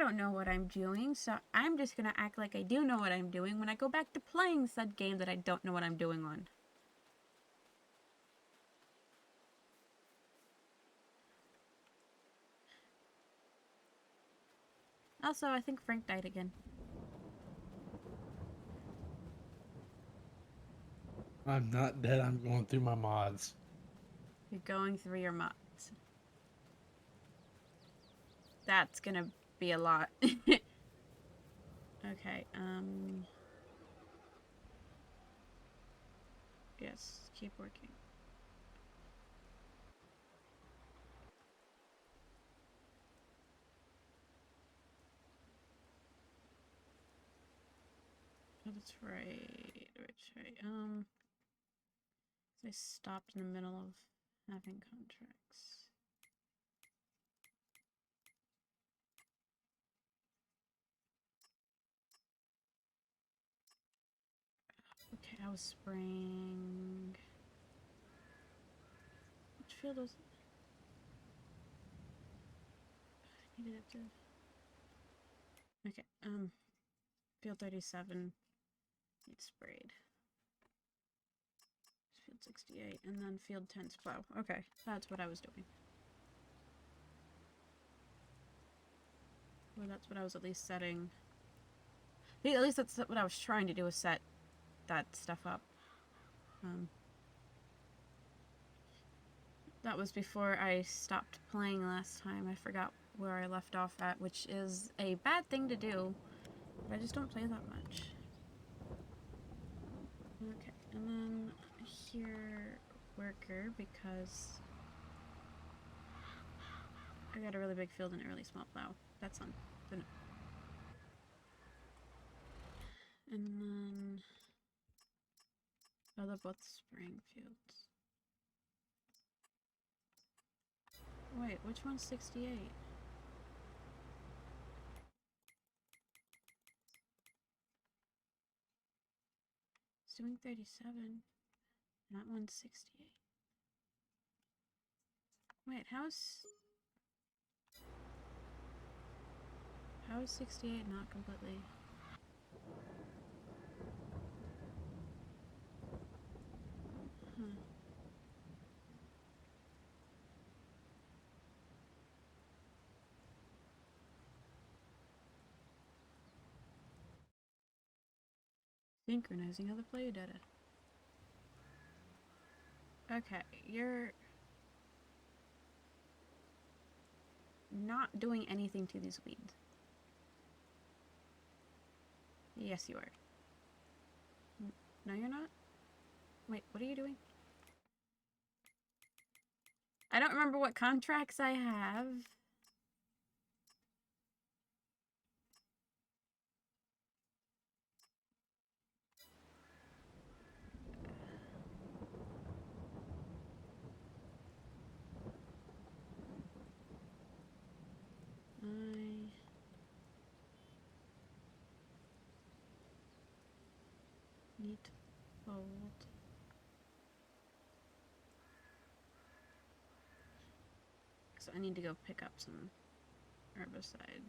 don't know what I'm doing, so I'm just gonna act like I do know what I'm doing when I go back to playing said game that I don't know what I'm doing on. Also, I think Frank died again. I'm not dead. I'm going through my mods. You're going through your mods. That's gonna be a lot. Okay, yes, keep working. Oh, that's right. I stopped in the middle of having contracts. Okay, I was spraying. Which field was it? I needed it to. Okay, field 37 needs sprayed. Field 68, and then field 10's plow. Okay, that's what I was doing. Well, that's what I was at least setting. At least that's what I was trying to do, was set that stuff up. That was before I stopped playing last time. I forgot where I left off at, which is a bad thing to do. But I just don't play that much. Okay, and then here, worker, because I got a really big field and a really small plow. That's on. And then, oh, they're both spraying fields. Wait, which one's 68? It's doing 37. That one's 68. Wait, how is 68 not completely? Huh. Synchronizing other player data. Okay, you're not doing anything to these weeds. Yes, you are. No, you're not? Wait, what are you doing? I don't remember what contracts I have. I need to fold. So I need to go pick up some herbicide.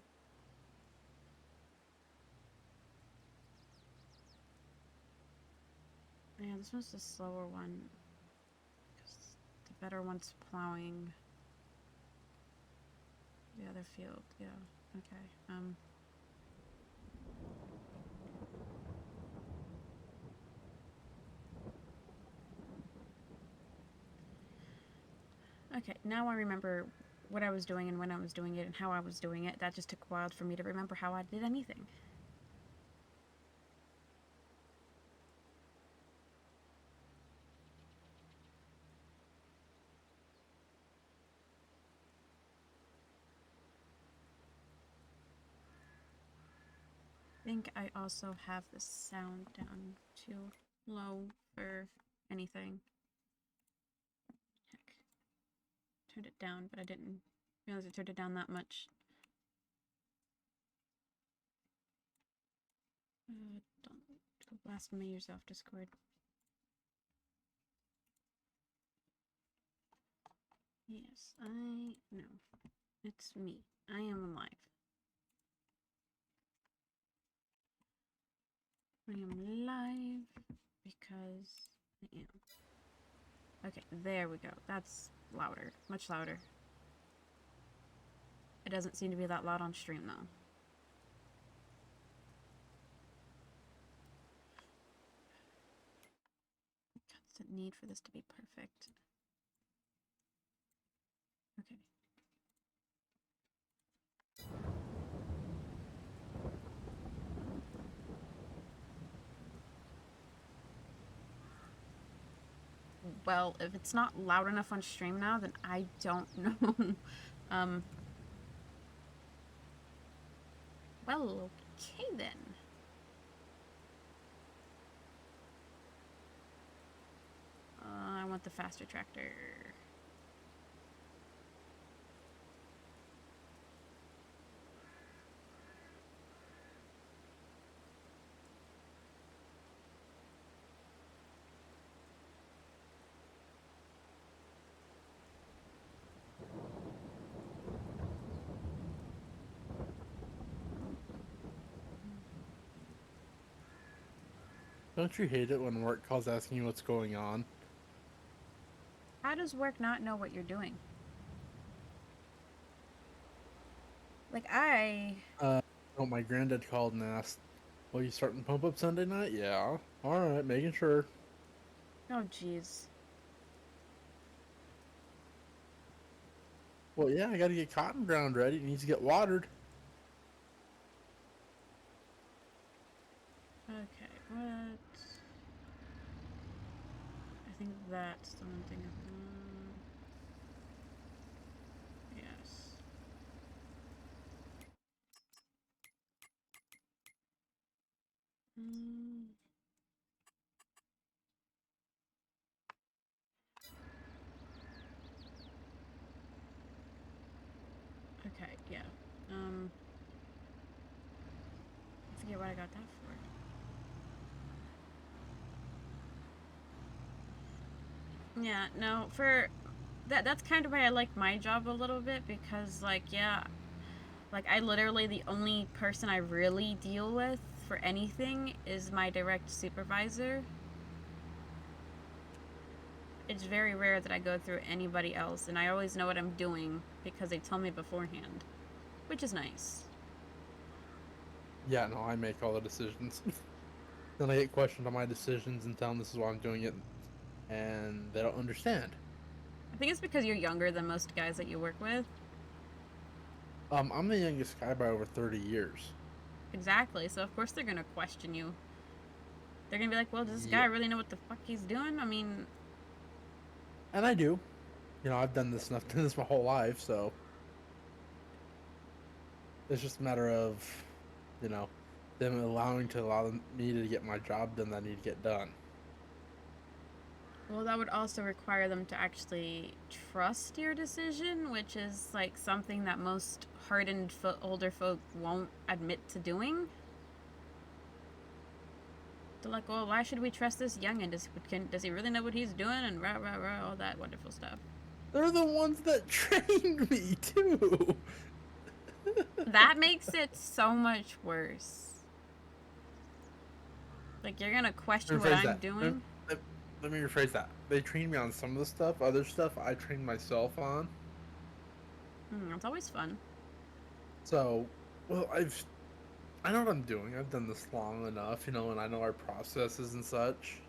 Yeah, this one's the slower one. Because the better one's plowing the other field. Yeah, okay. Okay, now I remember what I was doing and when I was doing it and how I was doing it. That just took a while for me to remember how I did anything. I think I also have the sound down too low for anything. Heck. Turned it down, but I didn't realize I turned it down that much. Don't go blasting me yourself, Discord. Yes, I know. It's me. I am alive. I am live because I am. Okay, there we go. That's louder. Much louder. It doesn't seem to be that loud on stream, though. Constant need for this to be perfect. Okay. Well, if it's not loud enough on stream now, then I don't know. Well, okay then. I want the faster tractor. Don't you hate it when work calls asking you what's going on? How does work not know what you're doing? Like, Oh, my granddad called and asked, "Well, you starting to pump up Sunday night?" Yeah. All right, making sure. Oh, jeez. Well, yeah, I got to get cotton ground ready. It needs to get watered. Okay, what? I think that's the one thing. Yes. Mm, okay, yeah. I forget what I got that for. Yeah, no, for that's kind of why I like my job a little bit because, like, yeah, like I literally the only person I really deal with for anything is my direct supervisor. It's very rare that I go through anybody else, and I always know what I'm doing because they tell me beforehand, which is nice. Yeah, no, I make all the decisions. Then I get questioned on my decisions and tell them this is why I'm doing it, and they don't understand. I think it's because you're younger than most guys that you work with. I'm the youngest guy by over 30 years. Exactly. So of course they're gonna question you. They're gonna be like, "Well, does this guy Yeah, really know what the fuck he's doing?" I mean, and I do. You know, I've done this enough, done this my whole life, so it's just a matter of, you know, them allow me to get my job done that I need to get done. well, that would also require them to actually trust your decision, which is like something that most hardened older folk won't admit to doing. They're like, "Well, why should we trust this youngin? Does he really know what he's doing?" And rah rah rah, all that wonderful stuff. They're the ones that trained me too. That makes it so much worse. Like you're gonna question what Rephrase I'm that. doing. Let, let me rephrase that. They trained me on some of the stuff. Other stuff I trained myself on. That's always fun. So, well, I know what I'm doing. I've done this long enough, you know, and I know our processes and such.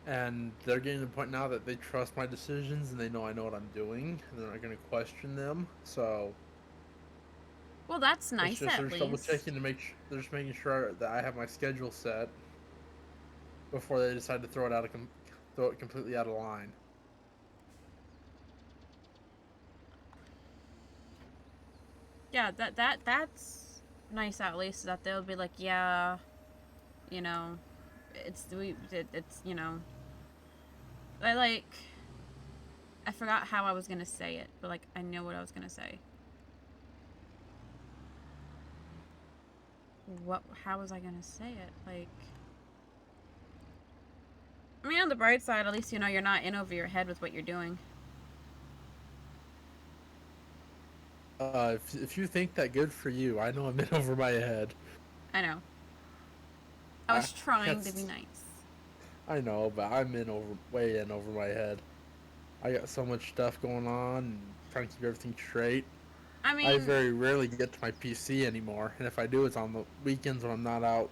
And they're getting to the point now that they trust my decisions and they know I know what I'm doing, and they're not going to question them. So Well, that's it's nice just they're at just double least. checking to they're just making sure that I have my schedule set before they decide to throw it completely out of line. Yeah, that's nice at least that they'll be like, yeah, you know, it's I like I forgot how I was gonna say it, but like I know what I was gonna say. What? How was I gonna say it? Like, I mean, on the bright side, at least you know you're not in over your head with what you're doing. If you think that, good for you. I know I'm in over my head. I know. I was trying to be That's, nice. I know, but I'm way in over my head. I got so much stuff going on and trying to keep everything straight. I I mean, very rarely get to my PC anymore, and if I do, it's on the weekends when I'm not out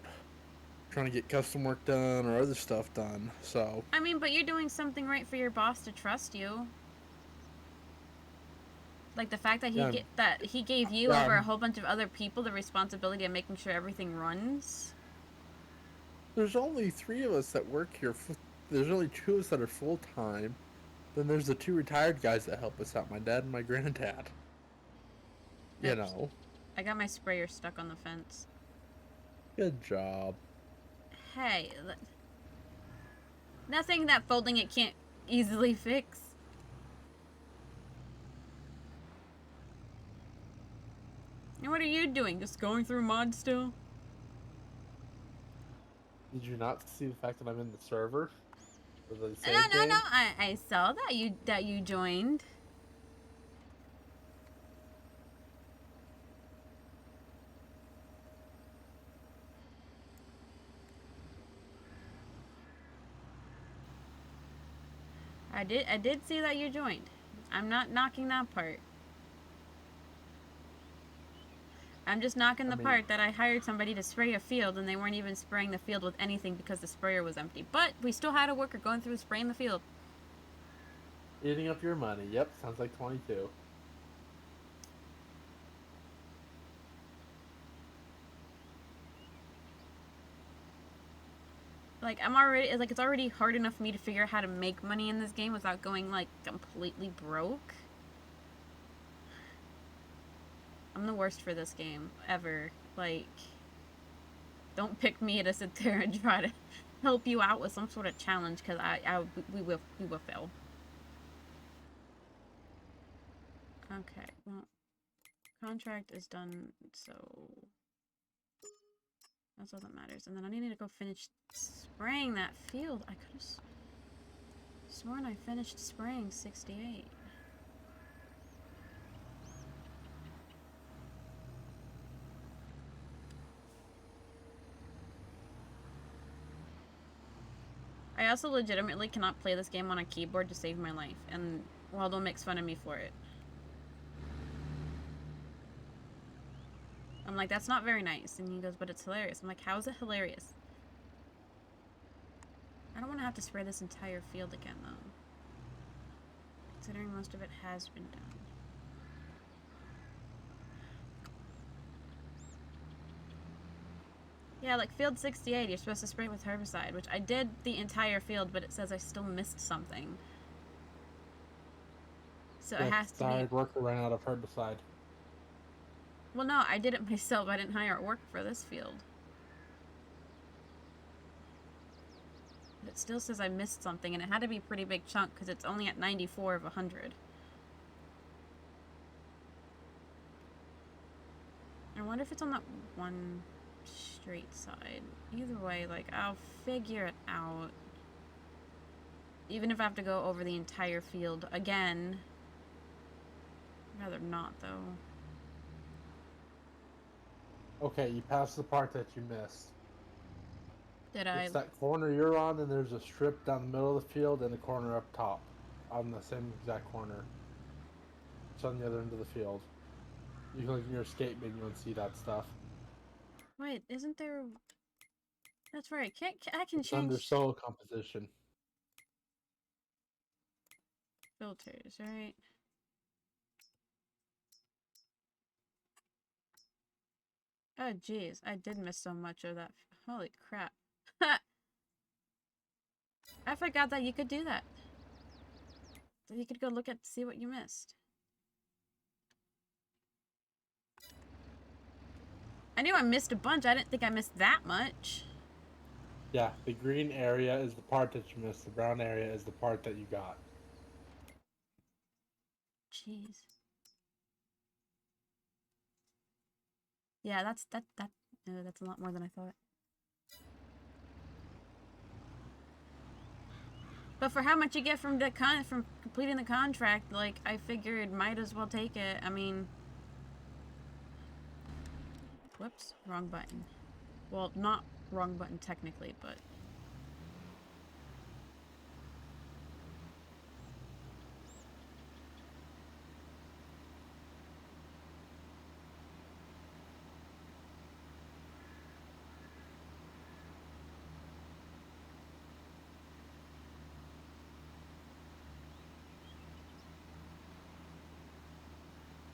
trying to get custom work done or other stuff done. So but you're doing something right for your boss to trust you. Like the fact that yeah, he gave you yeah. over a whole bunch of other people the responsibility of making sure everything runs. There's only three of us that work here. There's only two of us that are full time. Then there's the two retired guys that help us out, my dad and my granddad. You Oops. know, I got my sprayer stuck on the fence. good job. Hey, nothing that folding it can't easily fix. And what are you doing? Just going through mod still? Did you not see the fact that I'm in the server for the No, save no, no. game? I saw that you joined. I did see that you joined. I'm not knocking that part. I'm just knocking I the mean, part that I hired somebody to spray a field and they weren't even spraying the field with anything because the sprayer was empty. But we still had a worker going through spraying the field. eating up your money. Yep, sounds like 22. Like I'm already like it's already hard enough for me to figure out how to make money in this game without going like completely broke. I'm the worst for this game ever. Like don't pick me to sit there and try to help you out with some sort of challenge because we will fail. Okay, well, contract is done, so that's all that matters. And then I need to go finish spraying that field. I could have sworn I finished spraying 68. I also legitimately cannot play this game on a keyboard to save my life, and Waldo makes fun of me for it. I'm like, that's not very nice. And he goes, but it's hilarious. I'm like, how is it hilarious? I don't want to have to spray this entire field again, though. Considering most of it has been done. Yeah, like field 68, you're supposed to spray with herbicide, which I did the entire field, but it says I still missed something. So it Yes, has to be... tired worker ran out of herbicide. Well, no, I did it myself. I didn't hire a worker for this field. But it still says I missed something, and it had to be a pretty big chunk, because it's only at 94 of 100. I wonder if it's on that one straight side. Either way, like, I'll figure it out. Even if I have to go over the entire field again. I'd rather not, though. Okay, you passed the part that you missed. Did I? It's that corner you're on, and there's a strip down the middle of the field and a corner up top. On the same exact corner. It's on the other end of the field. You can look in your escape menu and see that stuff. Wait, isn't there... That's right. I can It's under change soil composition. filters, right? Oh, jeez. I did miss so much of that. Holy crap. I forgot that you could do that. So you could go look at see what you missed. I knew I missed a bunch. I didn't think I missed that much. Yeah, the green area is the part that you missed. The brown area is the part that you got. Jeez. Yeah, that's a lot more than I thought. But for how much you get from from completing the contract, like I figured might as well take it. I mean, whoops, wrong button. Well, not wrong button technically, but...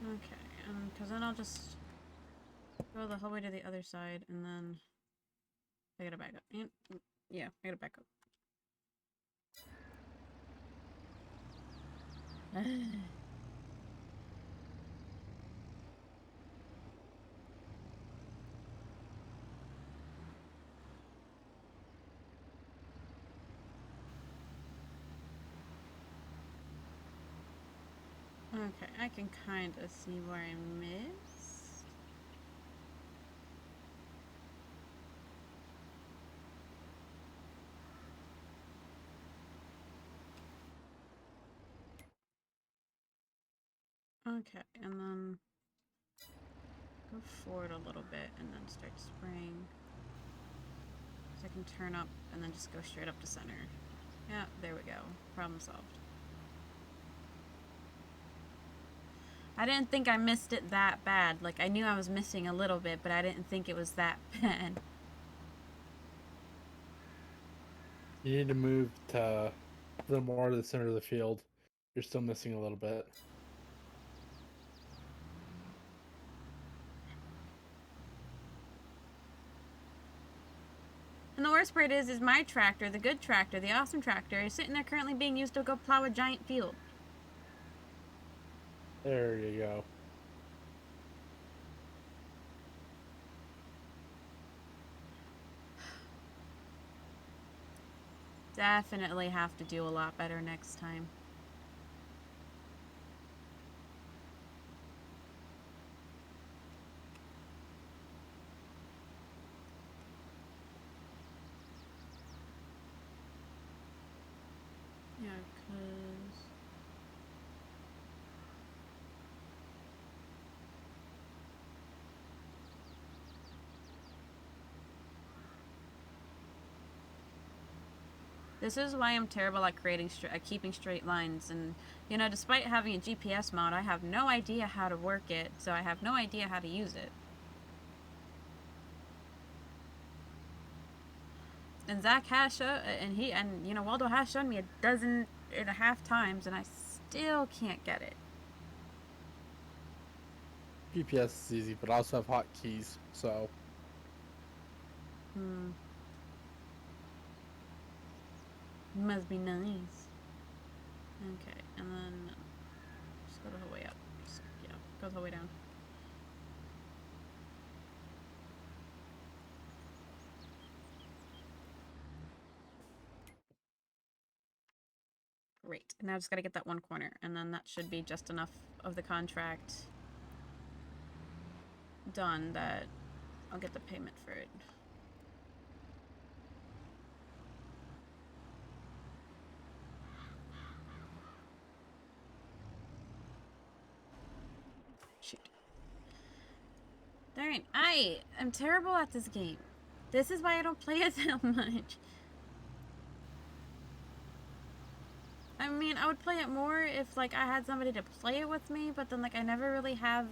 Okay, because then I'll just go the whole way to the other side, and then I gotta back up. And, yeah, I gotta back up. Okay, I can kind of see where I missed. Okay, and then go forward a little bit and then start spraying. So I can turn up and then just go straight up to center. Yeah, there we go. Problem solved. I didn't think I missed it that bad. Like, I knew I was missing a little bit, but I didn't think it was that bad. You need to move to a little more to the center of the field. You're still missing a little bit. And the worst part is my tractor, the good tractor, the awesome tractor, is sitting there currently being used to go plow a giant field. There you go. Definitely have to do a lot better next time. Yeah, because... This is why I'm terrible at keeping straight lines. And, you know, despite having a GPS mod, I have no idea how to work it, so I have no idea how to use it. And Zach has you know, Waldo has shown me 12.5 times, and I still can't get it. GPS is easy, but I also have hotkeys, so. Must be nice. Okay, and then just go the whole way up. Yeah, go the whole way down. Great. Now I just gotta get that one corner, and then that should be just enough of the contract done that I'll get the payment for it. Shoot. Darn, I am terrible at this game. This is why I don't play it that much. I mean, I would play it more if, like, I had somebody to play it with me, but then, like, I never really have...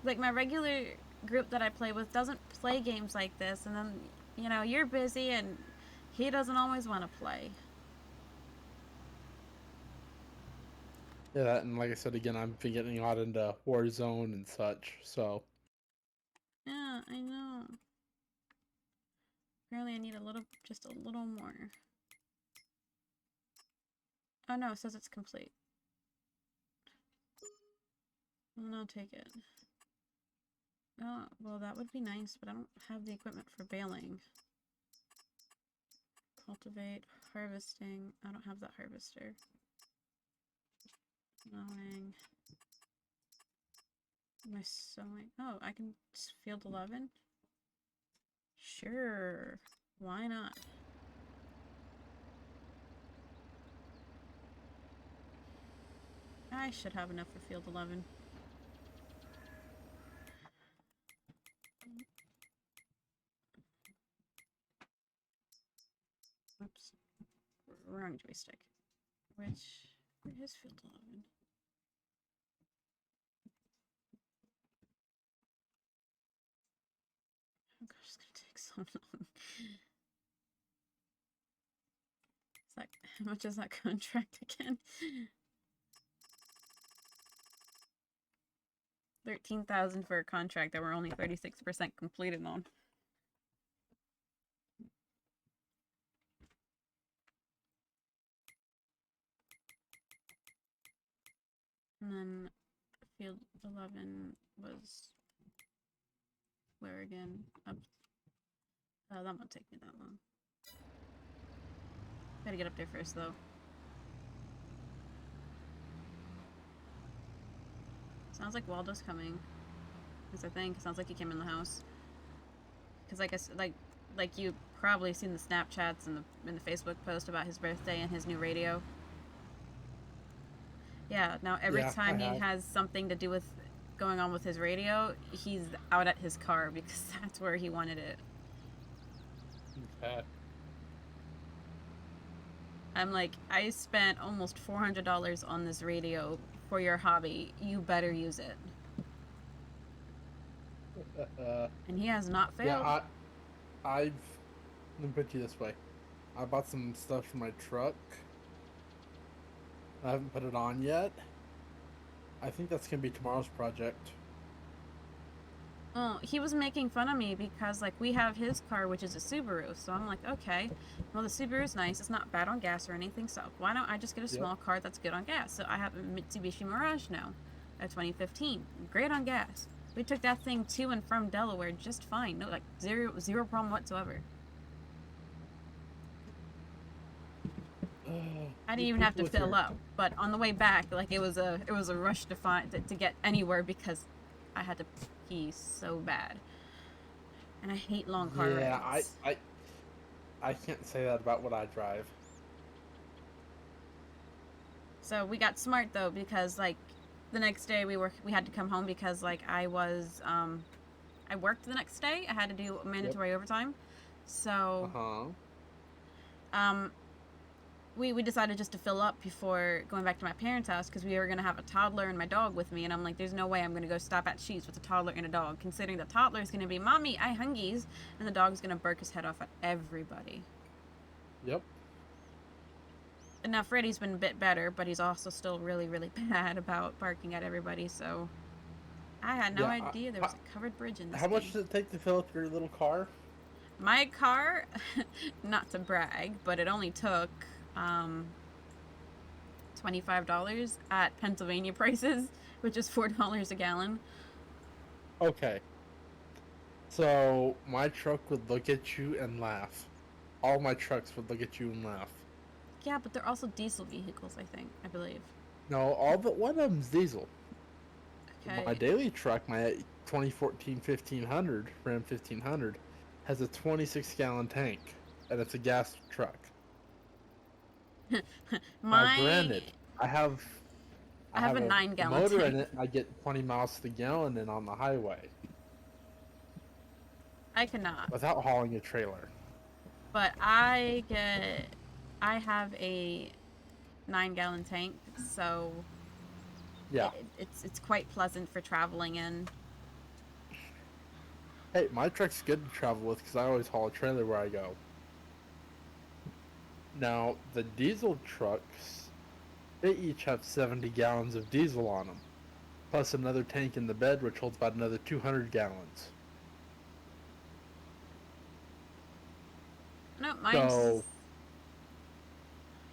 Like, my regular group that I play with doesn't play games like this, and then, you know, you're busy, and he doesn't always want to play. Yeah, and like I said again, I've been getting a lot into Warzone and such, so. Yeah, I know. Apparently I need just a little more. Oh no, it says it's complete. Well, I'll take it. Oh, well that would be nice, but I don't have the equipment for baling. Cultivate, harvesting. I don't have that harvester. Mowing. My sewing. Oh, I can field 11? Sure. Why not? I should have enough for field 11. wrong joystick. Where is field 11? Oh gosh, it's gonna take so long. It's like, how much is that contract again? 13,000 for a contract that we're only 36% completed on. And then field 11 was where again? Up. Oh, that won't take me that long. Gotta get up there first, though. Sounds like Waldo's coming. Because I think sounds like he came in the house. Because I guess like you probably seen the Snapchats and the Facebook post about his birthday and his new radio. Yeah. Now every time he has something to do with going on with his radio, he's out at his car because that's where he wanted it. Okay. I'm like, I spent almost $400 on this radio for your hobby. You better use it. And he has not failed. Yeah, let me put you this way. I bought some stuff for my truck. I haven't put it on yet. I think that's gonna be tomorrow's project. Well, he was making fun of me because, like, we have his car, which is a Subaru. So I'm like, okay, well, the Subaru's nice. It's not bad on gas or anything. So why don't I just get a small car that's good on gas? So I have a Mitsubishi Mirage now, a 2015. Great on gas. We took that thing to and from Delaware just fine. No, like, zero problem whatsoever. I didn't even have to fill up, but on the way back, like, it was a rush to get anywhere because I had to pee so bad, and I hate long car rides. Yeah, I can't say that about what I drive. So we got smart though because like the next day we had to come home because like I worked the next day. I had to do mandatory overtime, so we decided just to fill up before going back to my parents' house because we were going to have a toddler and my dog with me. And I'm like, there's no way I'm going to go stop at Sheetz with a toddler and a dog, considering the toddler is going to be, Mommy, I hungies, and the dog's going to bark his head off at everybody. Yep. And now Freddy's been a bit better, but he's also still really, really bad about barking at everybody. So I had no idea there was a covered bridge in this How much does it take to fill up your little car? My car, not to brag, but it only took $25 at Pennsylvania prices, which is $4 a gallon. Okay. So my truck would look at you and laugh. All my trucks would look at you and laugh. Yeah, but they're also diesel vehicles, I believe. No, all but one of them's diesel. Okay. My daily truck, my 2014 1500 Ram 1500, has a 26-gallon tank, and it's a gas truck. Granted, I have a 9-gallon motor tank in it. I get 20 miles to the gallon in on the highway. I cannot. Without hauling a trailer. But I have a 9-gallon tank, so yeah, it's quite pleasant for traveling in. Hey, my truck's good to travel with because I always haul a trailer where I go. Now, the diesel trucks, they each have 70 gallons of diesel on them, plus another tank in the bed which holds about another 200 gallons. No, mine's...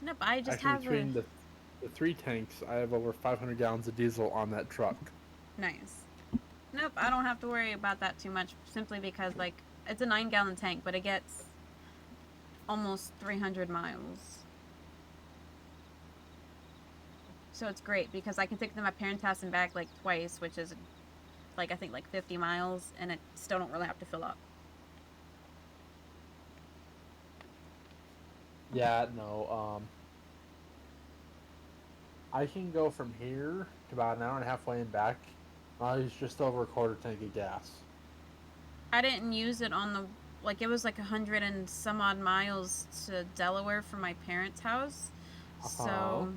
Nope, I just have between the 3 tanks, I have over 500 gallons of diesel on that truck. Nice. Nope, I don't have to worry about that too much, simply because, like, it's a 9-gallon tank, but it gets almost 300 miles. So it's great, because I can take it to my parents' house and back, like, twice, which is, like, I think, like, 50 miles, and it still don't really have to fill up. Yeah, no, I can go from here to about an hour and a half way and back. I use just over a quarter tank of gas. I didn't use it on like it was like 100 and some odd miles to Delaware from my parents' house. Uh-huh. So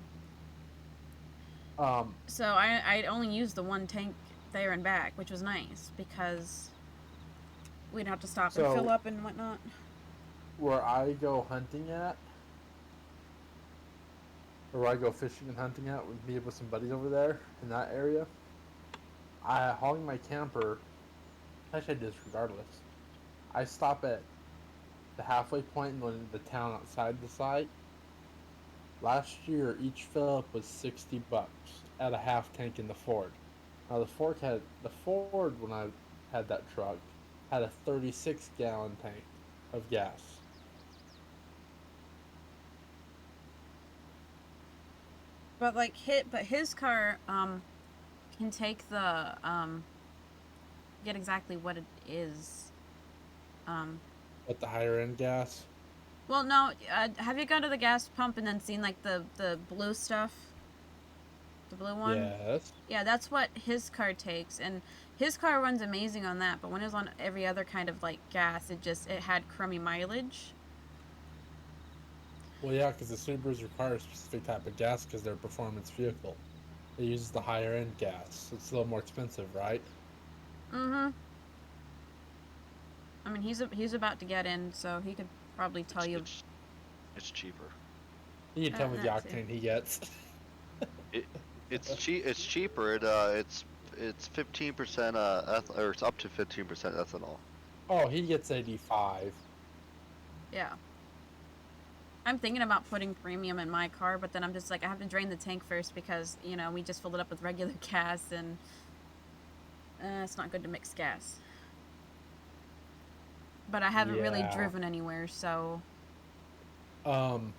Um, I only used the one tank there and back, which was nice because we'd have to stop and fill so up and whatnot. where I go hunting at, or where I go fishing and hunting at with me with some buddies over there in that area, I hauling my camper. Actually, I do this regardless. I stop at the halfway point and go into the town outside the site. Last year, each fill up was $60 at a half tank in the Ford. Now the Ford when I had that truck had a 36-gallon tank of gas. But like his car can take the get exactly what it is. Um, But the higher end gas, well, no. Have you gone to the gas pump and then seen like the blue stuff, the blue one? yes. Yeah, that's what his car takes, and his car runs amazing on that. But when it was on every other kind of like gas, it had crummy mileage. Well, yeah, because the Subarus require a specific type of gas because they're a performance vehicle. It uses the higher end gas. It's a little more expensive, right? Mm-hmm. I mean, he's about to get in, so he could probably tell It's you it's it's cheaper. You can tell me the that too. octane he gets. It it's cheaper. It's 15% or it's up to 15% ethanol. Oh, he gets 85. Yeah. I'm thinking about putting premium in my car, but then I'm just like, I have to drain the tank first because, we just filled it up with regular gas and it's not good to mix gas. But I haven't really Yeah. driven anywhere, so. Um,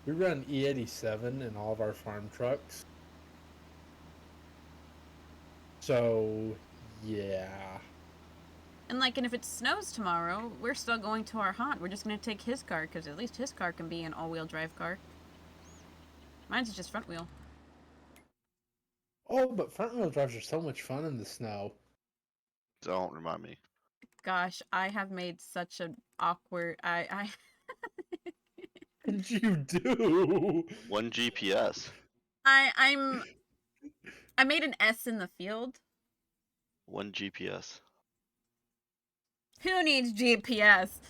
we run E87 in all of our farm trucks. So, yeah. And if it snows tomorrow, we're still going to our haunt. We're just going to take his car because at least his car can be an all wheel drive car. Mine's just front wheel. Oh, but front wheel drives are so much fun in the snow. Don't remind me. Gosh, I have made such an awkward. And you do. One GPS. I I'm I made an S in the field. One GPS. Who needs GPS?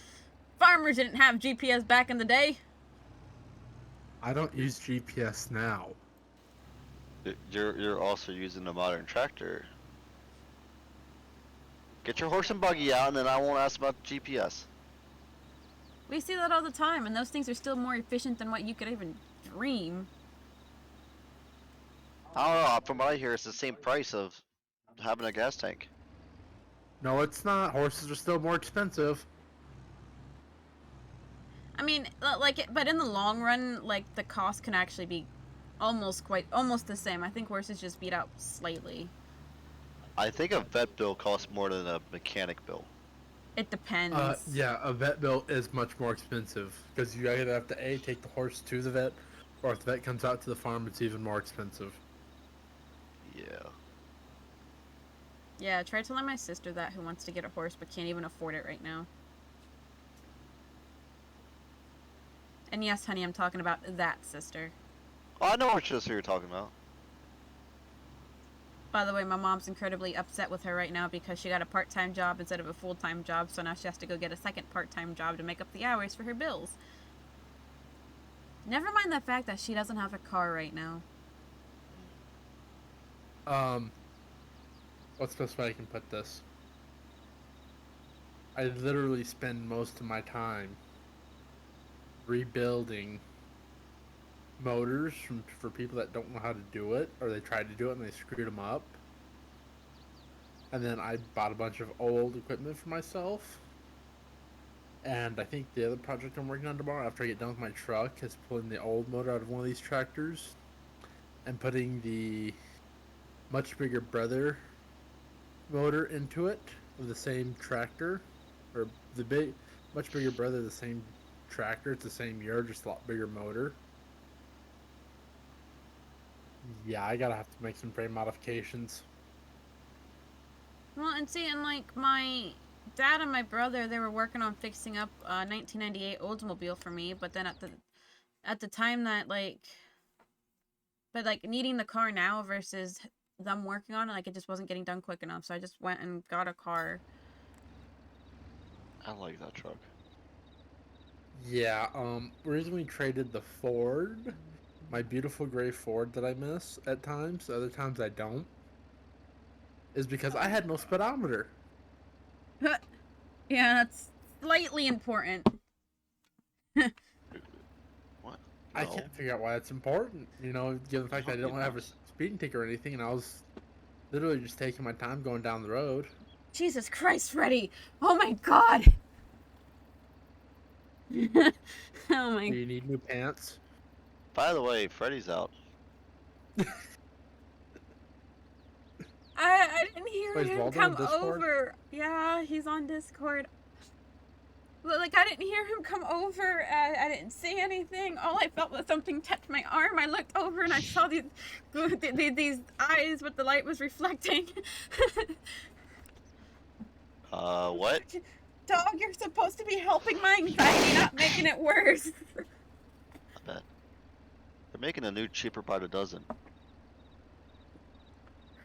Farmers didn't have GPS back in the day. I don't use GPS now. You're also using a modern tractor. Get your horse and buggy out, and then I won't ask about GPS. We see that all the time, and those things are still more efficient than what you could even dream. I don't know. From what I hear, it's the same price of having a gas tank. No, it's not. Horses are still more expensive. I mean, but in the long run, like the cost can actually be almost the same. I think horses just beat out slightly. I think a vet bill costs more than a mechanic bill. It depends. Yeah, a vet bill is much more expensive because you either have to take the horse to the vet, or if the vet comes out to the farm, it's even more expensive. Yeah. Yeah, try telling my sister that who wants to get a horse but can't even afford it right now. And yes, honey, I'm talking about that sister. Oh, I know what you're talking about. By the way, my mom's incredibly upset with her right now because she got a part-time job instead of a full-time job, so now she has to go get a second part-time job to make up the hours for her bills. Never mind the fact that she doesn't have a car right now. Um, what's the best way I can put this? I literally spend most of my time rebuilding motors for people that don't know how to do it, or they tried to do it and they screwed them up. And then I bought a bunch of old equipment for myself. And I think the other project I'm working on tomorrow, after I get done with my truck, is pulling the old motor out of one of these tractors and putting the much bigger brother motor into it of the same tractor, or the much bigger brother, the same tractor. It's the same year, just a lot bigger motor. Yeah, I gotta have to make some frame modifications. Well, and see, and like my Dad and my brother, they were working on fixing up a 1998 Oldsmobile for me, but then at the time that like needing the car now versus them working on it, like it just wasn't getting done quick enough. So I just went and got a car. I like that truck. Yeah, reason we traded the Ford, my beautiful gray Ford that I miss at times, other times I don't, is because I had no speedometer. Yeah, that's slightly important. What? I No. can't figure out why it's important, given the fact that I don't have a speeding ticket or anything, and I was literally just taking my time going down the road. Jesus Christ, Freddy! Oh my God! Oh my. Do you need new pants? By the way, Freddy's out. I didn't hear Wait, is him Waldo come on Discord? over. Yeah, he's on Discord. But, like, I didn't hear him come over. I didn't see anything. All I felt was something touch my arm. I looked over and I saw these eyes, but the light was reflecting. What? Dog, you're supposed to be helping my anxiety, not making it worse. I bet. They're making a new cheaper by the dozen.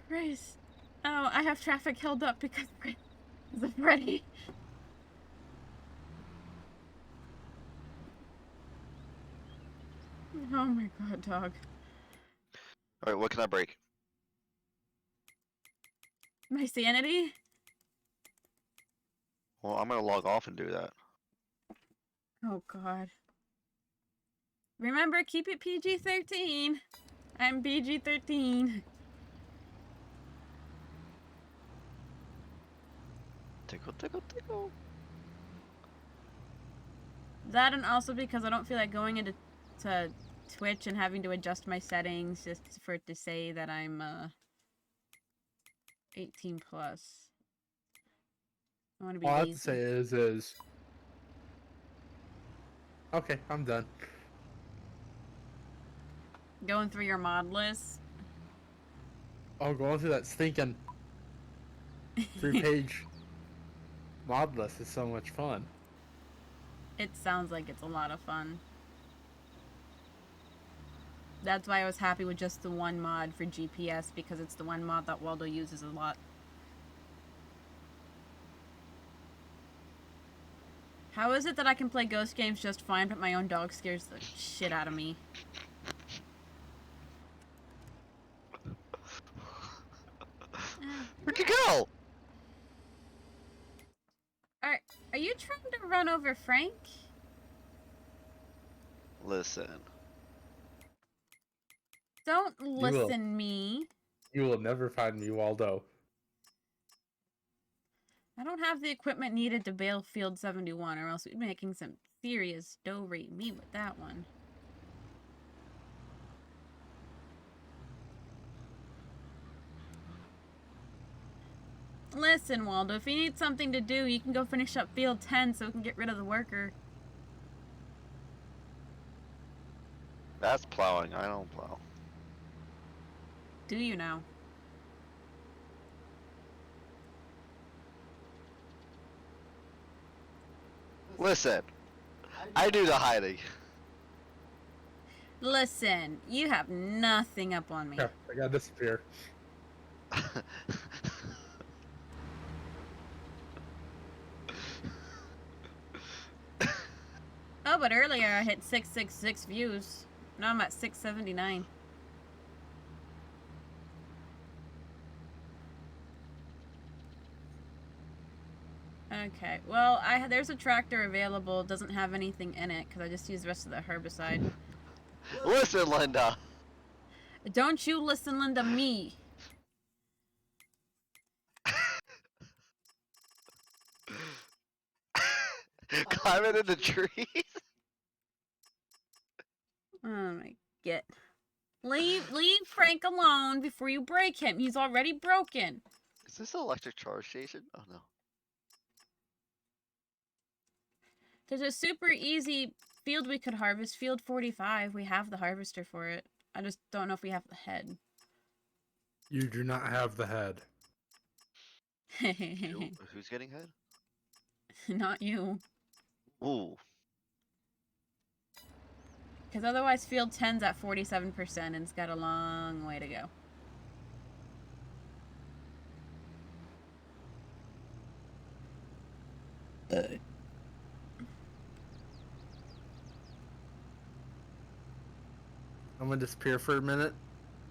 Chris. Oh, I have traffic held up because of Freddy. Oh my God, dog. Alright, what can I break? My sanity? Well, I'm gonna log off and do that. Oh God. Remember, keep it PG-13. I'm PG-13. Tickle, tickle, tickle. That, and also because I don't feel like going into Twitch and having to adjust my settings just for it to say that I'm 18 plus. I want to be All I have lazy. to say is... Okay, I'm done. Going through your mod list. Oh, going through that stinking 3-page mod list is so much fun. It sounds like it's a lot of fun. That's why I was happy with just the one mod for GPS, because it's the one mod that Waldo uses a lot. How is it that I can play ghost games just fine, but my own dog scares the shit out of me? Where'd you go? Are you trying to run over Frank? Listen. Don't will. listen me. You will never find me, Waldo. I don't have the equipment needed to bail Field 71, or else we'd be making some serious do-re-mi with that one. Listen, Waldo, if you need something to do, you can go finish up Field 10 so we can get rid of the worker. That's plowing. I don't plow. Do you now? Listen. I do the hiding. Listen, you have nothing up on me. Yeah, I gotta disappear. Oh, but earlier I hit 666 views. Now I'm at 679. Okay, well, there's a tractor available. It doesn't have anything in it because I just used the rest of the herbicide. Listen, Linda. Don't you listen, Linda, me. Climbing in the trees. Oh my god. Leave Frank alone before you break him. He's already broken. Is this an electric charge station? Oh no. There's a super easy field we could harvest. Field 45. We have the harvester for it. I just don't know if we have the head. You do not have the head. Who's getting head? Not you. Ooh. Because otherwise field 10's at 47% and it's got a long way to go. I'm gonna disappear for a minute.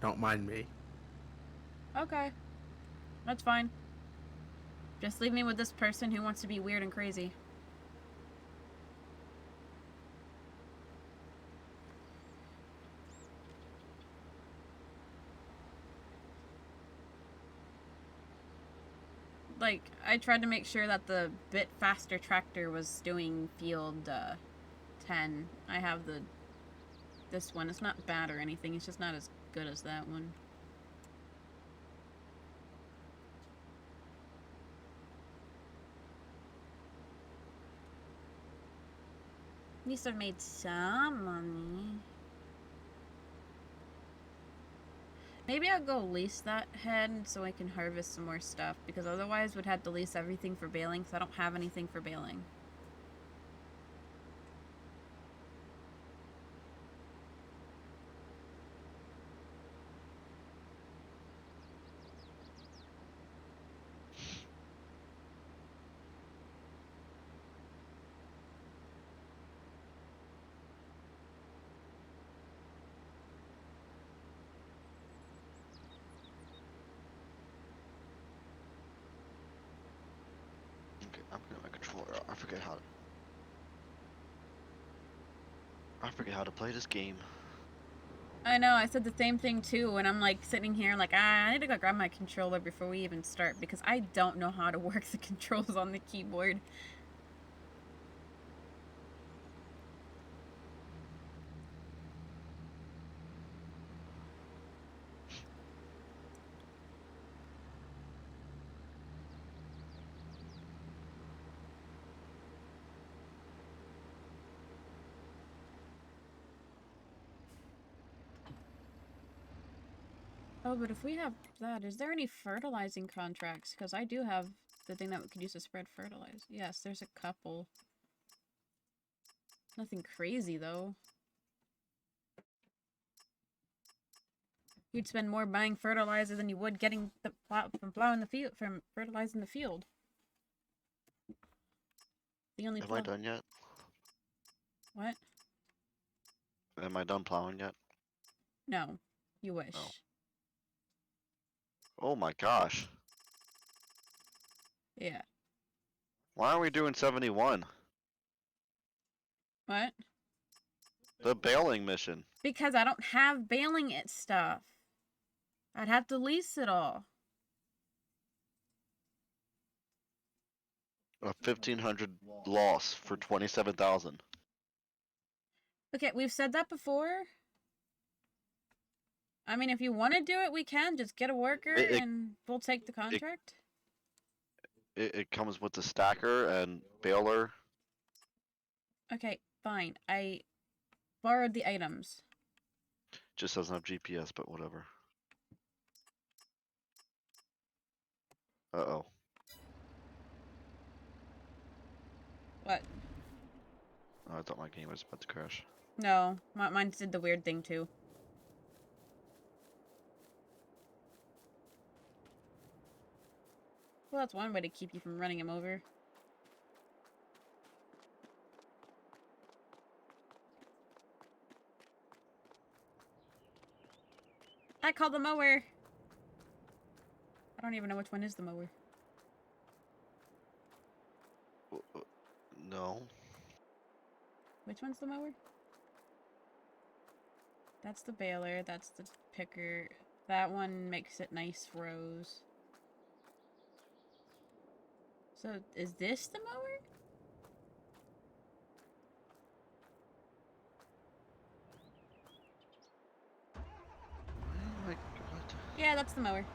Don't mind me. Okay. That's fine. Just leave me with this person who wants to be weird and crazy. Like, I tried to make sure that the bit faster tractor was doing field 10. I have this one. It's not bad or anything. It's just not as good as that one. At least I've made some money. Maybe I'll go lease that head so I can harvest some more stuff, because otherwise would have to lease everything for baling, because I don't have anything for baling. Okay, I'm getting my controller out. I forget how to play this game. I know, I said the same thing too, and I'm like sitting here like, I need to go grab my controller before we even start, because I don't know how to work the controls on the keyboard. Oh, but if we have that, is there any fertilizing contracts? Because I do have the thing that we could use to spread fertilizer. Yes, there's a couple. Nothing crazy, though. You'd spend more buying fertilizer than you would getting the from plowing the field, from fertilizing the field. The only Am I done yet? What? Am I done plowing yet? No. You wish. Oh. Oh my gosh. Yeah. Why aren't we doing 71? What? The baling mission. Because I don't have baling it stuff. I'd have to lease it all. A 1,500 loss for 27,000. Okay, we've said that before. I mean, if you want to do it, we can. Just get a worker and we'll take the contract. It comes with the stacker and baler. Okay, fine. I borrowed the items. Just doesn't have GPS, but whatever. Uh-oh. What? Oh, I thought my game was about to crash. No, mine did the weird thing too. Well, that's one way to keep you from running him over. I call the mower. I don't even know which one is the mower. No. Which one's the mower? That's the baler, that's the picker. That one makes it nice rows. So, is this the mower? Like, what? Yeah, that's the mower.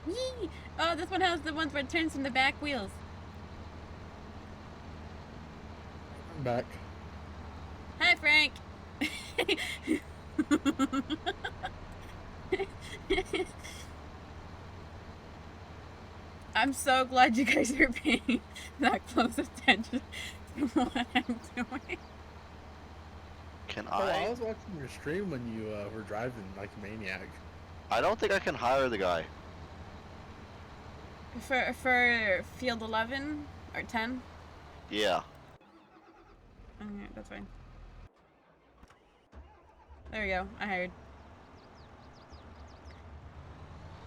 Yee! Oh, this one has the ones where it turns from the back wheels. I'm back. Hi, Frank! I'm so glad you guys are paying that close attention to what I'm doing. Can Oh, I I? was watching your stream when you were driving like a maniac. I don't think I can hire the guy. For field 11 or 10? Yeah. Okay, that's fine. There we go. I hired.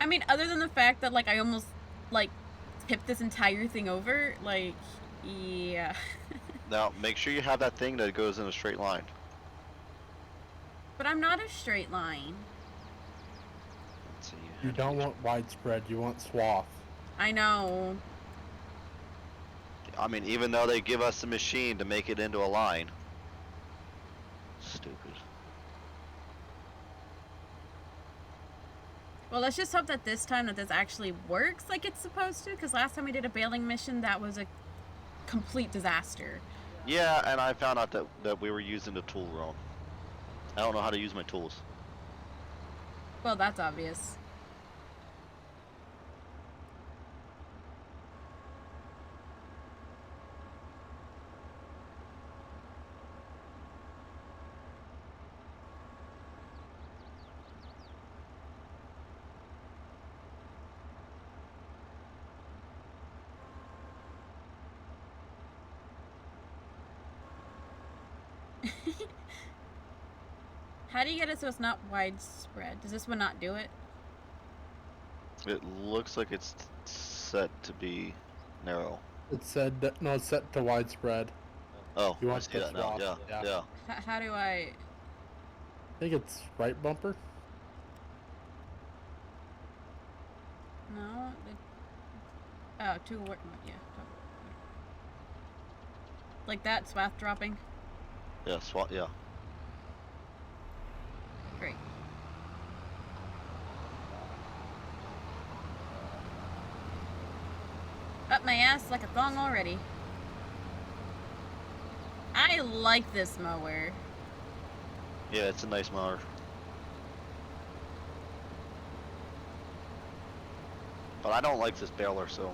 I mean, other than the fact that, like, I almost, like, tipped this entire thing over, like, yeah. Now, make sure you have that thing that goes in a straight line. But I'm not a straight line. Let's see. You don't want widespread, you want swath. I know. I mean, even though they give us the machine to make it into a line. Stupid. Well, let's just hope that this time that this actually works like it's supposed to, because last time we did a bailing mission, that was a complete disaster. Yeah, and I found out that we were using the tool wrong. I don't know how to use my tools. Well, that's obvious. How do you get it so it's not widespread? Does this one not do it? It looks like it's set to be narrow. It said that, no, it's set to widespread. Oh, You I want see that now. swath, Yeah, yeah. yeah. How do I... I think it's right bumper. No? Oh, two work... Yeah. Like that, swath dropping? Yeah, SWAT, yeah. Great. Up my ass like a thong already. I like this mower. Yeah, it's a nice mower. But I don't like this baler, so.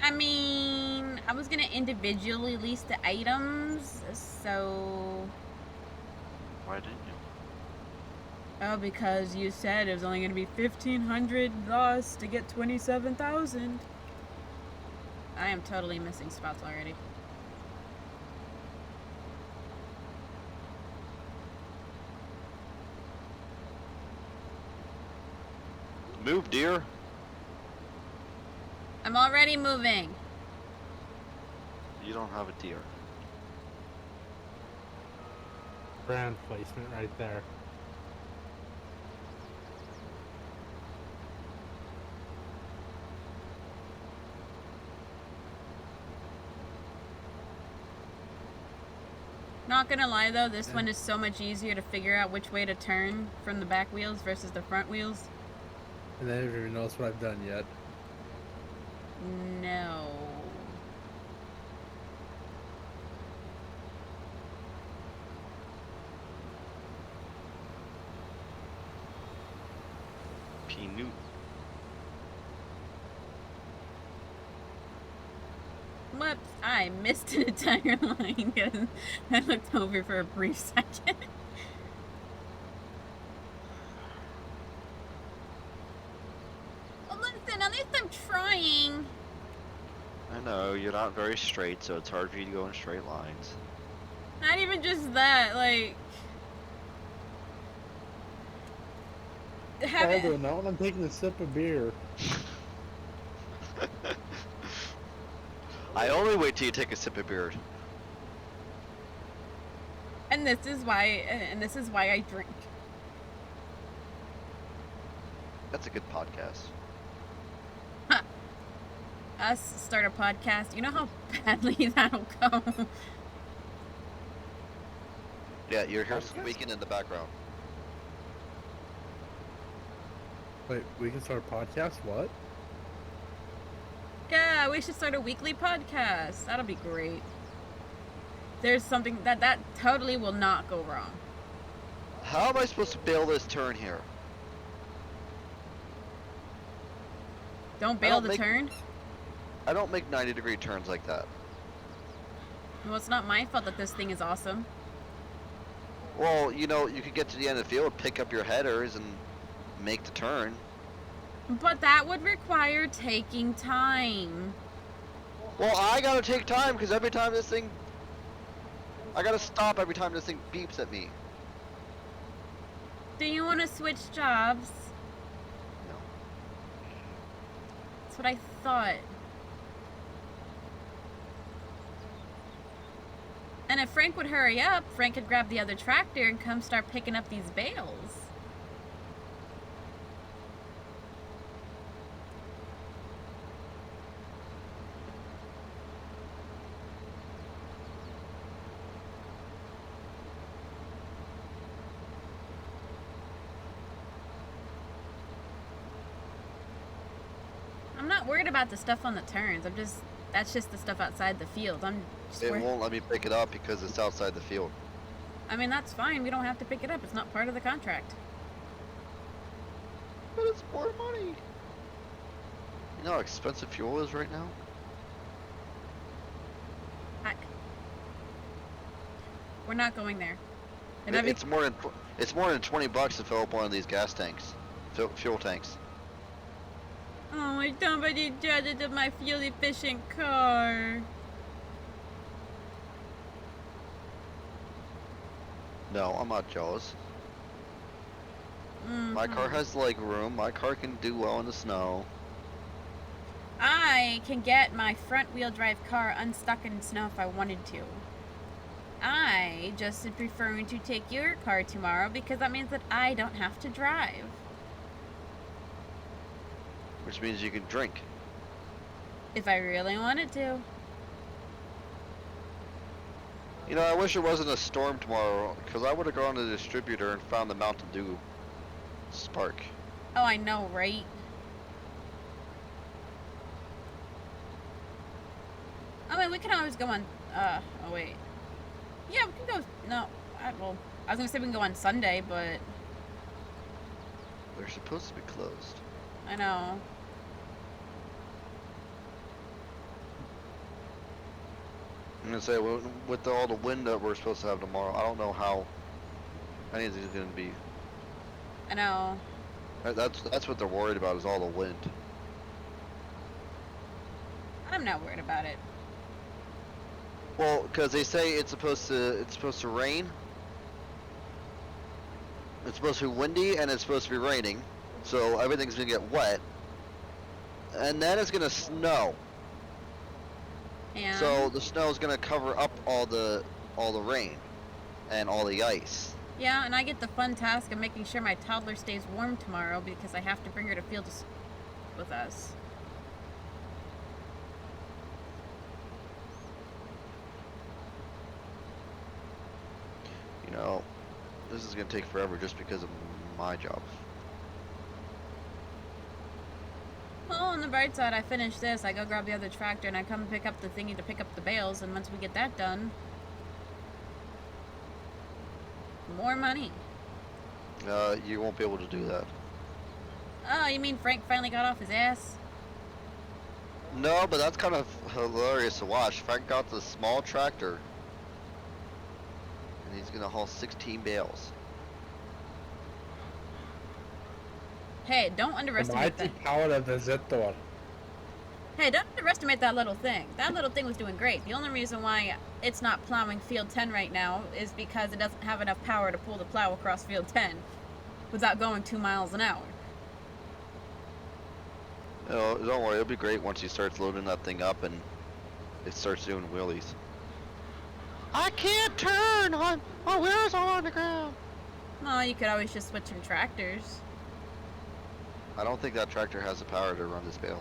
I mean, I was gonna individually lease the items, so... Why didn't you? Oh, because you said it was only gonna be 1,500 thus to get 27,000. I am totally missing spots already. Move, dear. I'm already moving. You don't have a deer. Brand placement right there. Not gonna lie though, this one is so much easier to figure out which way to turn from the back wheels versus the front wheels. And they haven't even noticed what I've done yet. No. P-Newt. Whoops, I missed an entire line because I looked over for a brief second. Well, listen, at least I'm trying. I know, you're not very straight, so it's hard for you to go in straight lines. Not even just that, like... Waldo, not when I'm taking a sip of beer. I only wait till you take a sip of beer. And this is why I drink. That's a good podcast. Huh. Us start a podcast. You know how badly that'll go. Yeah, you're here squeaking in the background. Wait, we can start a podcast? What? Yeah, we should start a weekly podcast. That'll be great. There's something that totally will not go wrong. How am I supposed to bail this turn here? Don't bail the turn? I don't make 90-degree turns like that. Well, it's not my fault that this thing is awesome. Well, you know, you could get to the end of the field, pick up your headers, and make the turn. But that would require taking time. Well, I gotta take time, because every time this thing... I gotta stop every time this thing beeps at me. Do you want to switch jobs? No. That's what I thought. And if Frank would hurry up, Frank could grab the other tractor and come start picking up these bales. I'm not worried about the stuff on the turns. That's just the stuff outside the field. It won't let me pick it up because it's outside the field. I mean, that's fine. We don't have to pick it up. It's not part of the contract. But it's more money. You know how expensive fuel is right now? We're not going there. It's more than 20 bucks to fill up one of these gas tanks, fuel tanks. Oh, my somebody judged of my fuel efficient car. No, I'm not jealous. My car has leg room. My car can do well in the snow. I can get my front wheel drive car unstuck in snow if I wanted to. I just am preferring to take your car tomorrow because that means that I don't have to drive. Which means you can drink. If I really wanted to. You know, I wish it wasn't a storm tomorrow, because I would have gone to the distributor and found the Mountain Dew Spark. Oh, I know, right? I mean, we can always go on, oh wait. Yeah, we can go, no, I was gonna say we can go on Sunday, but... They're supposed to be closed. I know. I'm gonna say, with all the wind that we're supposed to have tomorrow, I don't know how anything's gonna be. I know. That's what they're worried about, is all the wind. I'm not worried about it. Well, because they say it's supposed to rain. It's supposed to be windy and it's supposed to be raining, so everything's gonna get wet, and then it's gonna snow. And So the snow's gonna cover up all the rain and all the ice. yeah, and I get the fun task of making sure my toddler stays warm tomorrow because I have to bring her to field with us. You know, this is gonna take forever just because of my job. Well, on the bright side, I finish this, I go grab the other tractor, and I come pick up the thingy to pick up the bales, and once we get that done, more money. You won't be able to do that. Oh, you mean Frank finally got off his ass? No, but that's kind of hilarious to watch. Frank got the small tractor, and he's gonna haul 16 bales. Hey, don't underestimate that. Power of the Zetor. Hey, don't underestimate that little thing. That little thing was doing great. The only reason why it's not plowing field 10 right now is because it doesn't have enough power to pull the plow across field 10 without going 2 miles an hour. Oh, don't worry, it'll be great once he starts loading that thing up and it starts doing wheelies. I can't turn! My wheels are on the ground! Well, you could always just switch from tractors. I don't think that tractor has the power to run this baler.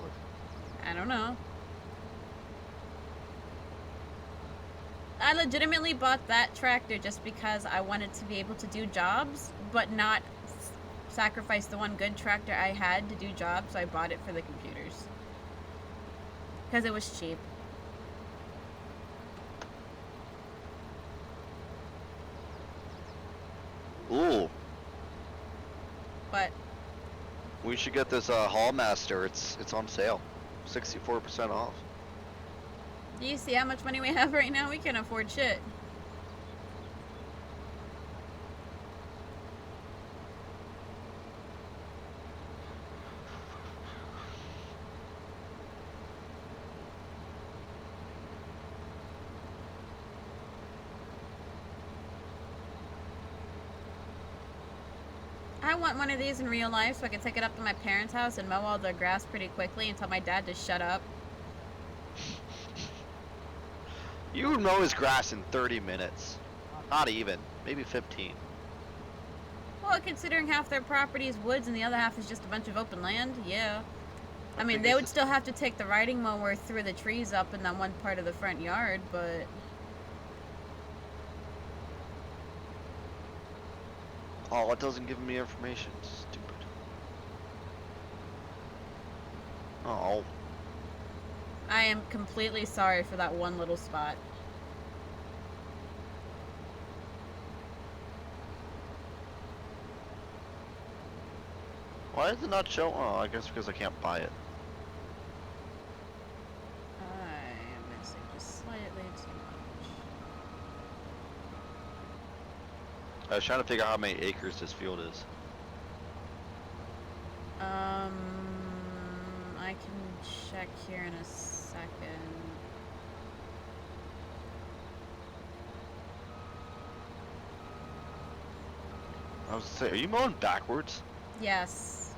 I don't know. I legitimately bought that tractor just because I wanted to be able to do jobs, but not sacrifice the one good tractor I had to do jobs, so I bought it for the computers. Because it was cheap. Ooh, But We should get this Hallmaster. It's on sale, 64% off. Do you see how much money we have right now? We can't afford shit. I want one of these in real life so I can take it up to my parents' house and mow all the grass pretty quickly and tell my dad to shut up. You would mow his grass in 30 minutes. Not even. Maybe 15. Well, considering half their property is woods and the other half is just a bunch of open land, yeah. I mean, think they it's would still have to take the riding mower through the trees up in that one part of the front yard, but... Oh, it doesn't give me information. Stupid. Oh. I am completely sorry for that one little spot. Why is it not show? Oh, I guess because I can't buy it. I am missing just slightly too much. I was trying to figure out how many acres this field is. I can check here in a second. I was saying, are you mowing backwards? Yes.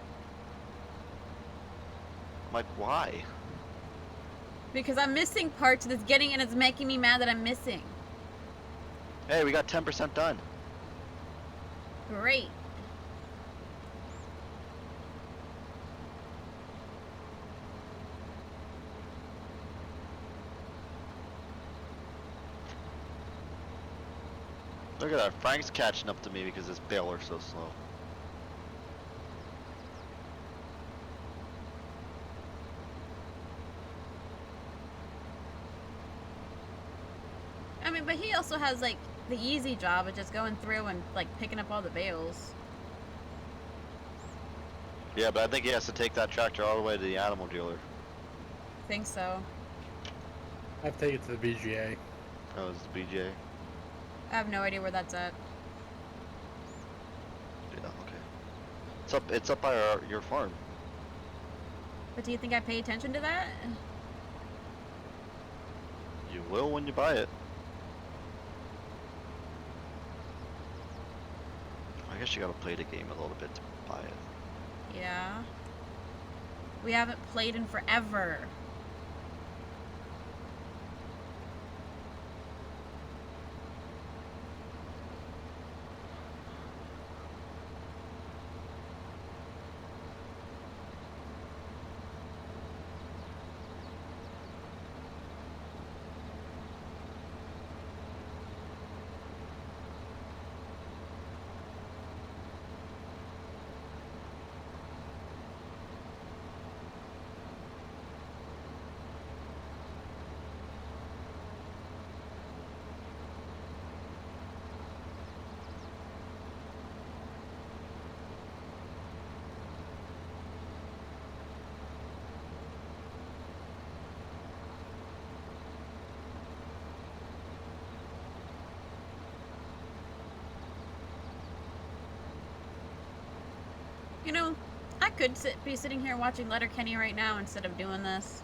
I'm like, why? Because I'm missing parts and it's making me mad that I'm missing. Hey, we got 10% done. Great. Look at that, Frank's catching up to me because his baler's so slow. I mean, but he also has, like, the easy job of just going through and, like, picking up all the bales. Yeah, but I think he has to take that tractor all the way to the animal dealer. Think so. I have to take it to the BGA. That was the BJ. I have no idea where that's at. Yeah, okay. It's up by your farm. But do you think I pay attention to that? You will when you buy it. I guess you gotta play the game a little bit to buy it. Yeah. We haven't played in forever. You know, I could be sitting here watching Letterkenny right now instead of doing this.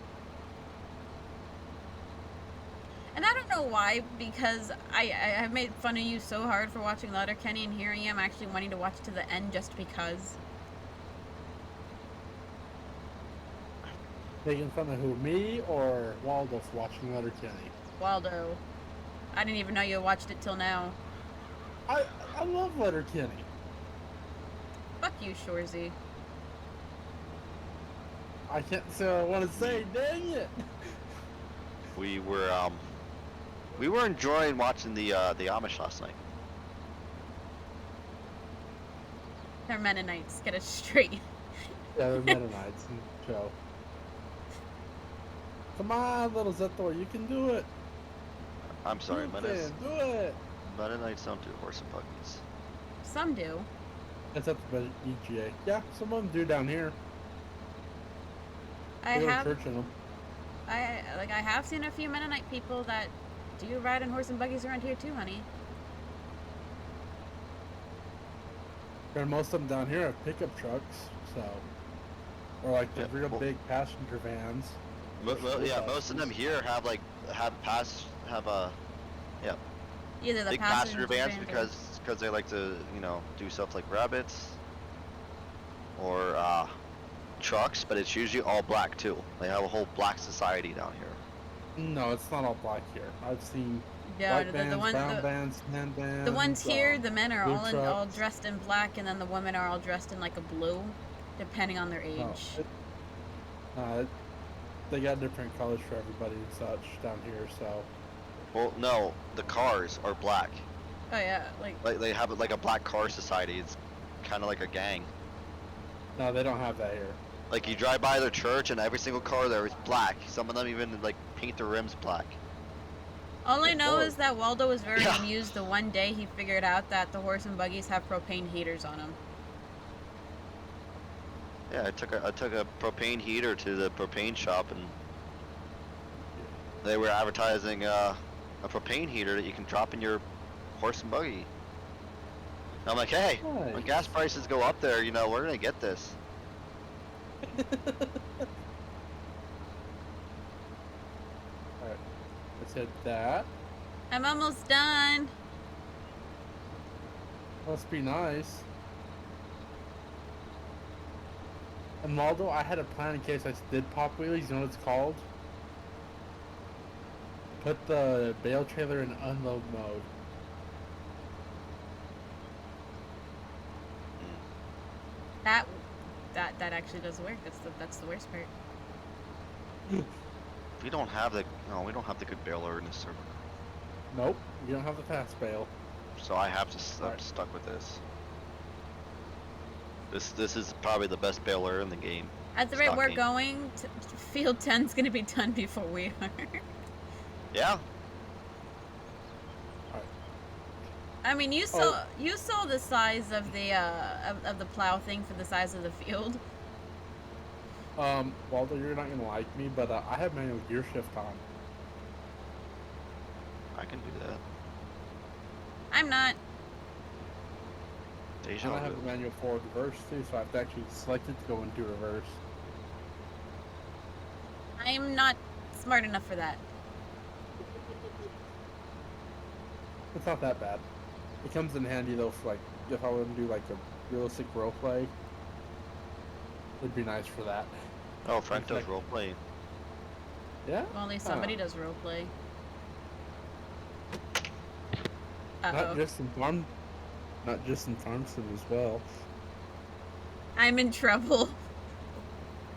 And I don't know why, because I've made fun of you so hard for watching Letterkenny, and here I am actually wanting to watch to the end just because. Making fun of who, me or Waldo for watching Letterkenny? Waldo. I didn't even know you watched it till now. I love Letterkenny. Fuck you, Shorzy. I can't say what I want to say, dang it! We were enjoying watching the Amish last night. They're Mennonites. Get it straight. Yeah, they're Mennonites in the show. Come on, little Zetor, you can do it! I'm sorry, You can do it! Mennonites don't do horse and buggies. Some do. That's up to EGA. Yeah, some of them do down here. I They go to have church in them. I have seen a few Mennonite people that do ride in horse and buggies around here too, honey. And most of them down here have pickup trucks, so or like the Yeah, real well- big passenger vans. Yeah, most of them here have yeah, Either the big passenger passenger vans van because they like to do stuff like rabbits or trucks, but it's usually all black too. They have a whole black society down here. No, it's not all black here. I've seen yeah, white vans, brown vans, tan vans. the ones here, the men are blue all trucks. dressed in black, and then the women are all dressed in like a blue, depending on their age. They got different colors for everybody and such down here, so. Well, no, the cars are black. Oh yeah, Like they have like a black car society. It's kind of like a gang. No, they don't have that here. Like you drive by their church and every single car there is black. Some of them even like paint their rims black. all I know Lord. is that Waldo was very Yeah. amused the one day he figured out that the horse and buggies have propane heaters on them. Yeah, I took a propane heater to the propane shop and they were advertising a propane heater that you can drop in your horse and buggy. And I'm like, hey, when Nice. gas prices go up there, we're gonna get this. Alright, let's hit that. I'm almost done. Must be nice. And Waldo, I had a plan in case I did pop wheelies. You know what it's called? Put the bale trailer in unload mode. That actually does work. That's the worst part. We don't have the good baler in this server, Nope, you don't have the fast bale. so I have to. I'm Alright. stuck with this. This is probably the best baler in the game. At the rate we're Stocking. going, Field 10's gonna be done before we are. Yeah. I mean, you saw the size of the of the plow thing for the size of the field. Waldo, you're not gonna like me, but I have manual gear shift on. I can do that. I'm not. Deja And I have vu. the manual forward reverse too, so I have to actually select it to go into reverse. I'm not smart enough for that. It's not that bad. It comes in handy though for like if I want to do like a realistic role play. It'd be nice for that. Oh, Frank does Like- roleplay. Yeah? Only somebody does roleplay. Not Uh-oh. just in farm sim as well. I'm in trouble.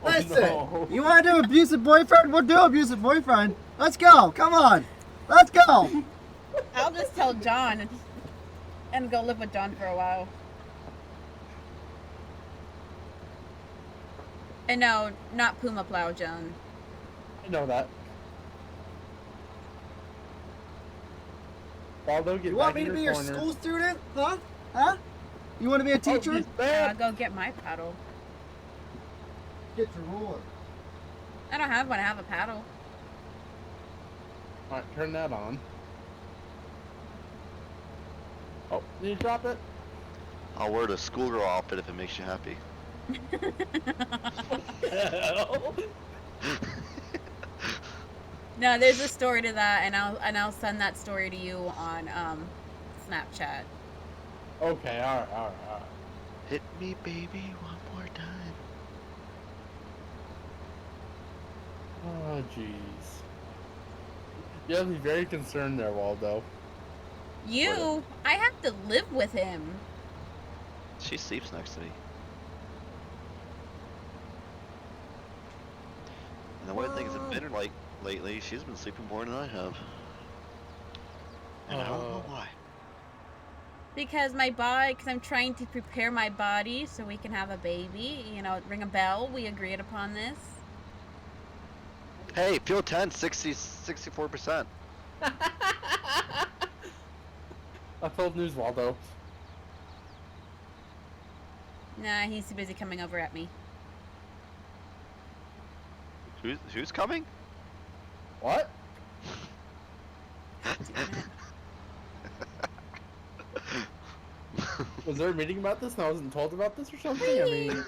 Listen, no. you want to do abusive boyfriend? We'll do abusive boyfriend. Let's go. Come on. Let's go. I'll just tell John and go live with John for a while. And no, not Puma Plow John. I know that. Waldo, get You want back me in to be your corner. school student? Huh? Huh? You want to be a teacher? Oh, he's back. Go get my paddle. Get your ruler. I don't have one. I have a paddle. Alright, turn that on. Oh, did you drop it? I'll wear the schoolgirl outfit if it makes you happy. Hell. No, there's a story to that, and I'll send that story to you on Snapchat. Okay, alright. Hit me, baby, one more time. Oh, jeez. You have me very concerned there, Waldo. You, I have to live with him. She sleeps next to me. And the way things have been like lately, she's been sleeping more than I have. And I don't know why. Because I'm trying to prepare my body so we can have a baby. You know, ring a bell. We agreed upon this. Hey, fuel 10, 64%. That's old news, Waldo. Nah, he's too busy coming over at me. Who's coming? What? Damn it. Was there a meeting about this and I wasn't told about this or something? I mean,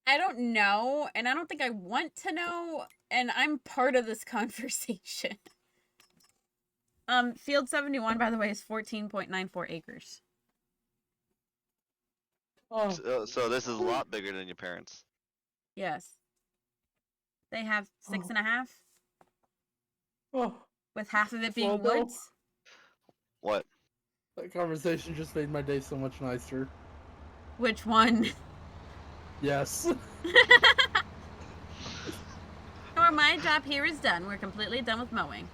I don't know, and I don't think I want to know, and I'm part of this conversation. Field 71, by the way, is 14.94 acres. Oh, So this is a lot bigger than your parents. Yes. They have 6.5, oh, with half of it being Waldo. woods. What? That conversation just made my day so much nicer. Which one? Yes. Or my job here is done. We're completely done with mowing.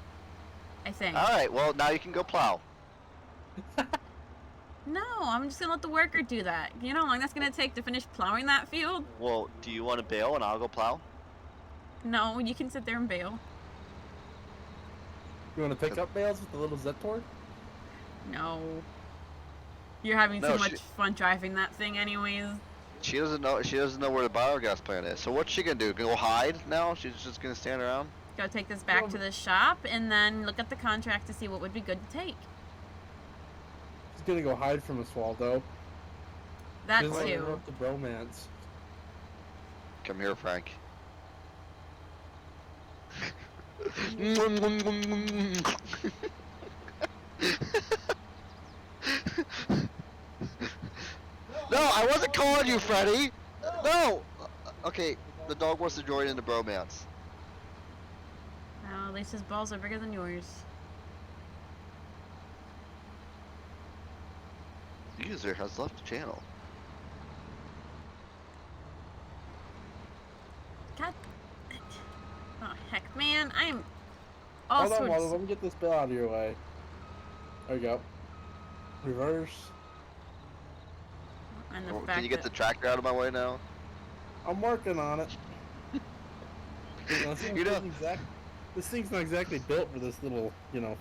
I think. All right. Well, now you can go plow. No, I'm just gonna let the worker do that. You know how long that's gonna take to finish plowing that field? Well, do you want to bail and I'll go plow? No, you can sit there and bail. You want to pick up bales with the little Zetor? No. You're having No, too much fun driving that thing anyways. She doesn't know. She doesn't know where the biogas plant is. So what's she gonna do? Go hide now? She's just gonna stand around? Go take this back to the shop and then look at the contract to see what would be good to take. She's gonna go hide from us, Waldo. That She doesn't wanna too. interrupt the bromance. Come here, Frank. No, I wasn't calling you, Freddy. No. Okay, the dog wants to join in the bromance. Well, at least his balls are bigger than yours. The user has left the channel. God. Oh, heck, man. I am all Hold on, Waldo. sorts. Let me get this bale out of your way. There you go. Reverse. And the Can fact you get the that tractor out of my way now? I'm working on it. You know- This thing's not exactly built for this little,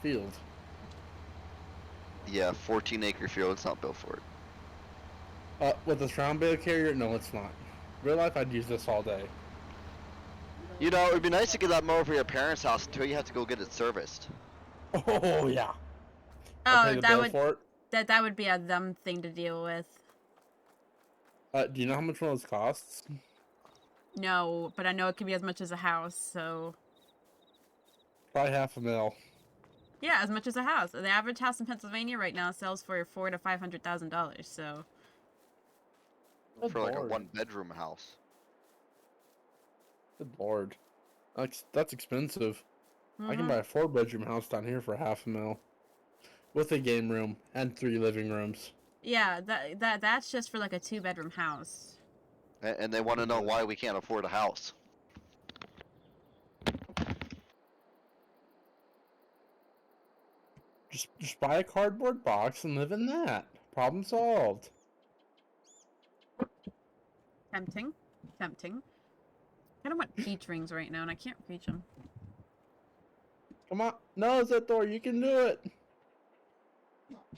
field. Yeah, 14-acre field. It's not built for it. With a round bale carrier, no, it's not. Real life, I'd use this all day. You know, it'd be nice to get that mower for your parents' house until you have to go get it serviced. Oh yeah. I'll pay oh, the that bill would for it. that would be a them thing to deal with. Do you know how much one of those costs? No, but I know it could be as much as a house, so Probably $500,000. yeah, as much as a house. The average house in Pennsylvania right now sells for $400,000 to $500,000. So Good For like a lord. 1-bedroom house. Good lord. That's expensive. I can mhm. buy a 4-bedroom house down here for $500,000. With a game room and 3 living rooms. Yeah, that's just for like a 2-bedroom house. And they want to know why we can't afford a house. Just buy a cardboard box and live in that. Problem solved. Tempting, tempting. I kind of want peach rings right now, and I can't reach them. Come on. No, Zetor, you can do it.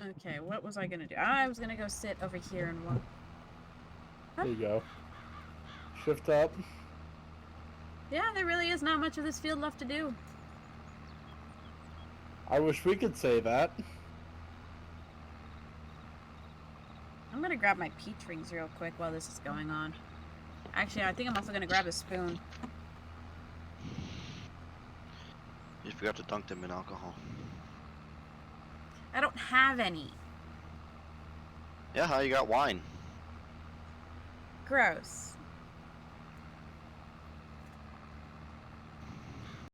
Okay, what was I gonna do? I was gonna go sit over here and walk. There you go. Shift up. Yeah, there really is not much of this field left to do. I wish we could say that. I'm gonna grab my peach rings real quick while this is going on. Actually, I think I'm also gonna grab a spoon. You forgot to dunk them in alcohol. I don't have any. Yeah, how you got wine? Gross.